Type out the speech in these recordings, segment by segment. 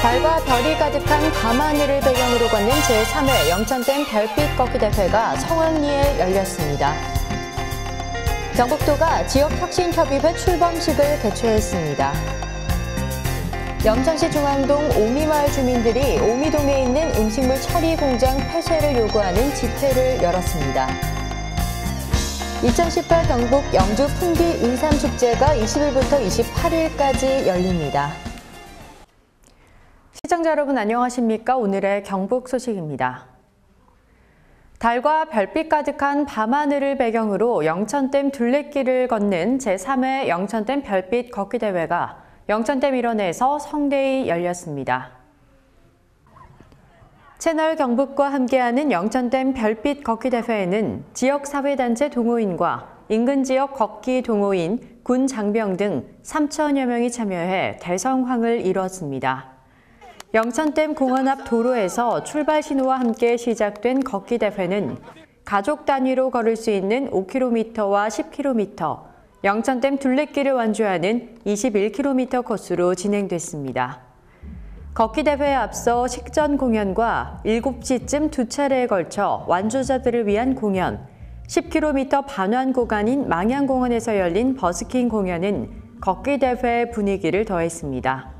달과 별이 가득한 밤하늘을 배경으로 걷는 제3회 영천댐 별빛 걷기 대회가 성황리에 열렸습니다. 경북도가 지역혁신협의회 출범식을 개최했습니다. 영천시 중앙동 오미마을 주민들이 오미동에 있는 음식물 처리 공장 폐쇄를 요구하는 집회를 열었습니다. 2018 경북 영주 풍기 인삼축제가 20일부터 28일까지 열립니다. 시청자 여러분 안녕하십니까? 오늘의 경북 소식입니다. 달과 별빛 가득한 밤하늘을 배경으로 영천댐 둘레길을 걷는 제3회 영천댐 별빛 걷기 대회가 영천댐 일원에서 성대히 열렸습니다. 채널 경북과 함께하는 영천댐 별빛 걷기 대회에는 지역사회단체 동호인과 인근 지역 걷기 동호인, 군 장병 등 3천여 명이 참여해 대성황을 이뤘습니다. 영천댐 공원 앞 도로에서 출발 신호와 함께 시작된 걷기 대회는 가족 단위로 걸을 수 있는 5km와 10km, 영천댐 둘레길을 완주하는 21km 코스로 진행됐습니다. 걷기 대회에 앞서 식전 공연과 7시쯤 두 차례에 걸쳐 완주자들을 위한 공연, 10km 반환 구간인 망향공원에서 열린 버스킹 공연은 걷기 대회 분위기를 더했습니다.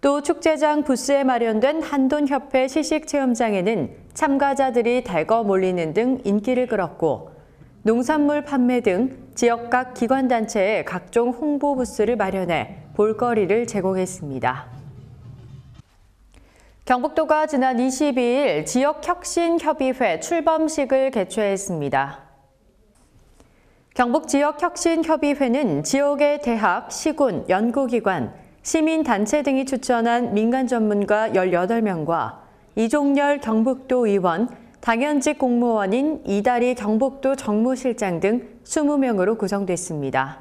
또 축제장 부스에 마련된 한돈협회 시식체험장에는 참가자들이 대거 몰리는 등 인기를 끌었고 농산물 판매 등 지역 각 기관단체에 각종 홍보 부스를 마련해 볼거리를 제공했습니다. 경북도가 지난 22일 지역혁신협의회 출범식을 개최했습니다. 경북지역혁신협의회는 지역의 대학, 시군, 연구기관, 시민단체 등이 추천한 민간 전문가 18명과 이종열 경북도 의원, 당연직 공무원인 이다리 경북도 정무실장 등 20명으로 구성됐습니다.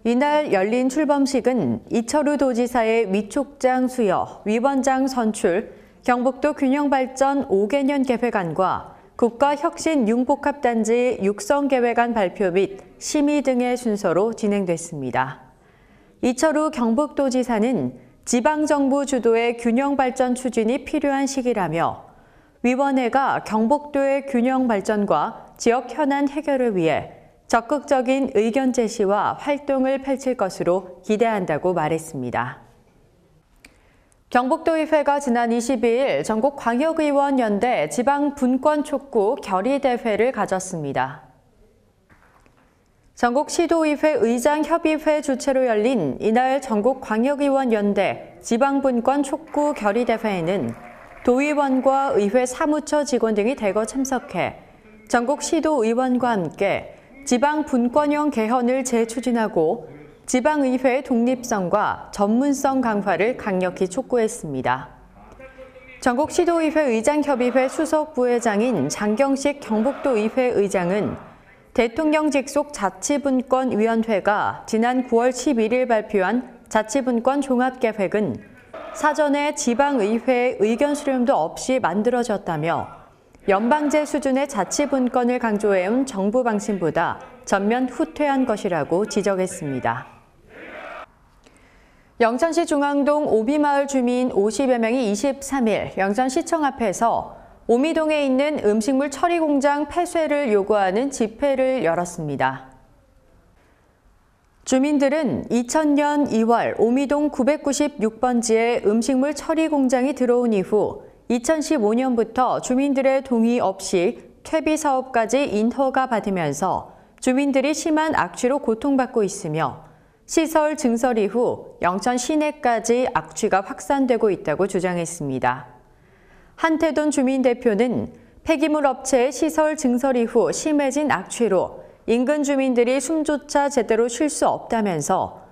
이날 열린 출범식은 이철우 도지사의 위촉장 수여, 위원장 선출, 경북도 균형발전 5개년 계획안과 국가혁신융복합단지 육성계획안 발표 및 심의 등의 순서로 진행됐습니다. 이철우 경북도지사는 지방정부 주도의 균형발전 추진이 필요한 시기라며 위원회가 경북도의 균형발전과 지역 현안 해결을 위해 적극적인 의견 제시와 활동을 펼칠 것으로 기대한다고 말했습니다. 경북도의회가 지난 22일 전국광역의원연대 지방분권촉구 결의대회를 가졌습니다. 전국시도의회 의장협의회 주최로 열린 이날 전국광역의원연대 지방분권촉구 결의대회에는 도의원과 의회 사무처 직원 등이 대거 참석해 전국시도의원과 함께 지방분권형 개헌을 재추진하고 지방의회의 독립성과 전문성 강화를 강력히 촉구했습니다. 전국시도의회 의장협의회 수석부회장인 장경식 경북도의회 의장은 대통령 직속 자치분권위원회가 지난 9월 11일 발표한 자치분권 종합계획은 사전에 지방의회의 의견 수렴도 없이 만들어졌다며 연방제 수준의 자치분권을 강조해온 정부 방침보다 전면 후퇴한 것이라고 지적했습니다. 영천시 중앙동 오미마을 주민 50여 명이 23일 영천시청 앞에서 오미동에 있는 음식물 처리 공장 폐쇄를 요구하는 집회를 열었습니다. 주민들은 2000년 2월 오미동 996번지에 음식물 처리 공장이 들어온 이후 2015년부터 주민들의 동의 없이 퇴비 사업까지 인허가 받으면서 주민들이 심한 악취로 고통받고 있으며 시설 증설 이후 영천 시내까지 악취가 확산되고 있다고 주장했습니다. 한태돈 주민대표는 폐기물 업체의 시설 증설 이후 심해진 악취로 인근 주민들이 숨조차 제대로 쉴 수 없다면서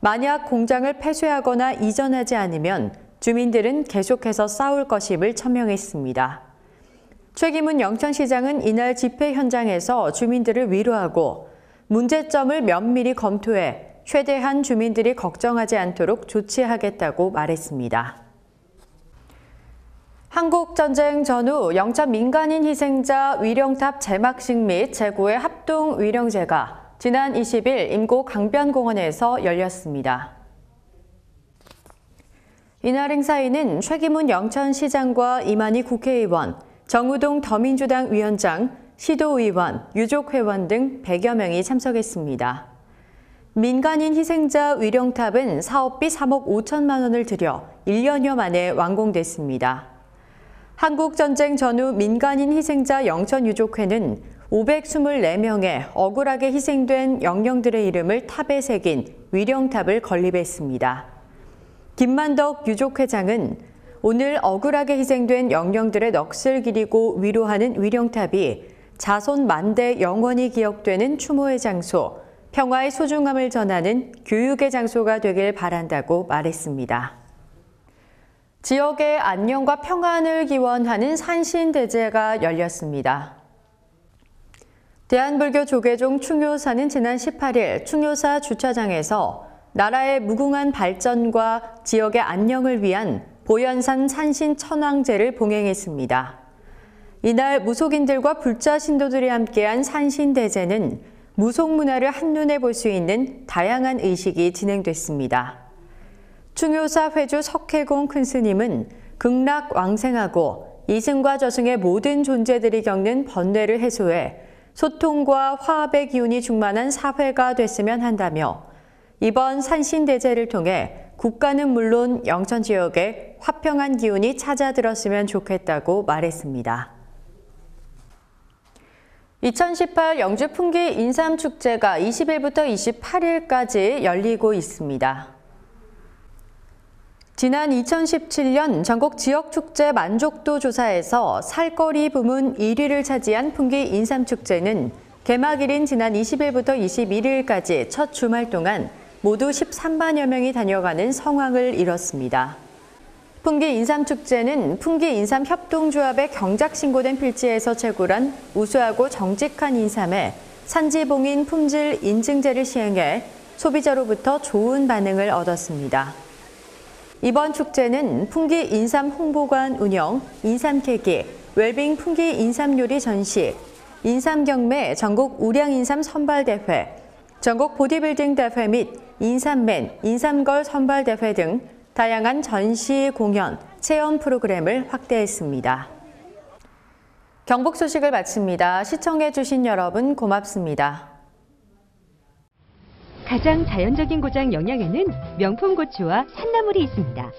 만약 공장을 폐쇄하거나 이전하지 않으면 주민들은 계속해서 싸울 것임을 천명했습니다. 최기문 영천시장은 이날 집회 현장에서 주민들을 위로하고 문제점을 면밀히 검토해 최대한 주민들이 걱정하지 않도록 조치하겠다고 말했습니다. 한국전쟁 전후 영천 민간인 희생자 위령탑 재막식 및 재고의 합동 위령제가 지난 20일 임고 강변공원에서 열렸습니다. 이날 행사에는 최기문 영천시장과 이만희 국회의원, 정우동 더민주당 위원장, 시도의원, 유족회원 등 100여 명이 참석했습니다. 민간인 희생자 위령탑은 사업비 3억 5천만 원을 들여 1년여 만에 완공됐습니다. 한국전쟁 전후 민간인 희생자 영천유족회는 524명의 억울하게 희생된 영령들의 이름을 탑에 새긴 위령탑을 건립했습니다. 김만덕 유족회장은 오늘 억울하게 희생된 영령들의 넋을 기리고 위로하는 위령탑이 자손 만대 영원히 기억되는 추모의 장소, 평화의 소중함을 전하는 교육의 장소가 되길 바란다고 말했습니다. 지역의 안녕과 평안을 기원하는 산신대제가 열렸습니다. 대한불교 조계종 충효사는 지난 18일 충효사 주차장에서 나라의 무궁한 발전과 지역의 안녕을 위한 보현산 산신 천왕제를 봉행했습니다. 이날 무속인들과 불자 신도들이 함께한 산신대제는 무속 문화를 한눈에 볼 수 있는 다양한 의식이 진행됐습니다. 충효사 회주 석혜공 큰스님은 극락왕생하고 이승과 저승의 모든 존재들이 겪는 번뇌를 해소해 소통과 화합의 기운이 충만한 사회가 됐으면 한다며 이번 산신대제를 통해 국가는 물론 영천 지역에 화평한 기운이 찾아들었으면 좋겠다고 말했습니다. 2018 영주 풍기 인삼축제가 20일부터 28일까지 열리고 있습니다. 지난 2017년 전국 지역축제 만족도 조사에서 살거리 부문 1위를 차지한 풍기 인삼축제는 개막일인 지난 20일부터 21일까지 첫 주말 동안 모두 13만여 명이 다녀가는 성황을 이뤘습니다. 풍기 인삼축제는 풍기 인삼협동조합의 경작 신고된 필지에서 채굴한 우수하고 정직한 인삼에 산지봉인 품질 인증제를 시행해 소비자로부터 좋은 반응을 얻었습니다. 이번 축제는 풍기 인삼 홍보관 운영, 인삼캐기, 웰빙 풍기 인삼요리 전시, 인삼경매 전국 우량인삼 선발대회, 전국 보디빌딩 대회 및 인삼맨, 인삼걸 선발대회 등 다양한 전시, 공연, 체험 프로그램을 확대했습니다. 경북 소식을 마칩니다. 시청해주신 여러분 고맙습니다. 가장 자연적인 고장 영양에는 명품 고추와 산나물이 있습니다.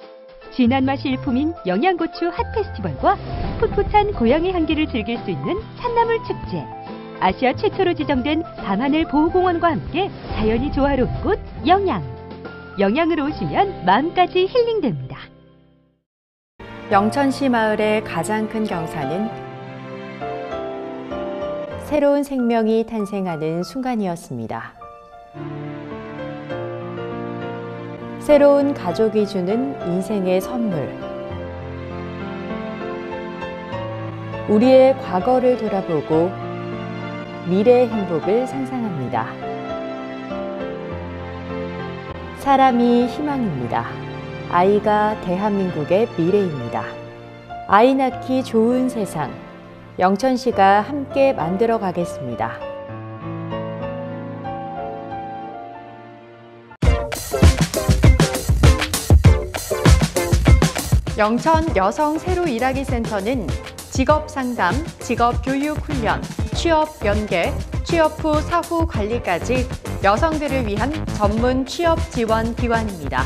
진한 맛이 일품인 영양고추 핫페스티벌과 풋풋한 고향의 향기를 즐길 수 있는 산나물 축제. 아시아 최초로 지정된 밤하늘 보호공원과 함께 자연이 조화로운 곳 영양. 영양으로 오시면 마음까지 힐링됩니다. 영천시 마을의 가장 큰 경사는 새로운 생명이 탄생하는 순간이었습니다. 새로운 가족이 주는 인생의 선물. 우리의 과거를 돌아보고 미래의 행복을 상상합니다. 사람이 희망입니다. 아이가 대한민국의 미래입니다. 아이 낳기 좋은 세상, 영천시가 함께 만들어 가겠습니다. 영천 여성 새로 일하기 센터는 직업상담, 직업교육훈련, 취업 연계, 취업 후 사후 관리까지 여성들을 위한 전문 취업 지원 기관입니다.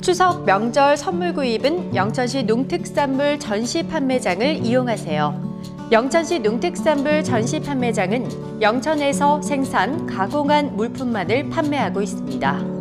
추석 명절 선물 구입은 영천시 농특산물 전시 판매장을 이용하세요. 영천시 농특산물 전시 판매장은 영천에서 생산, 가공한 물품만을 판매하고 있습니다.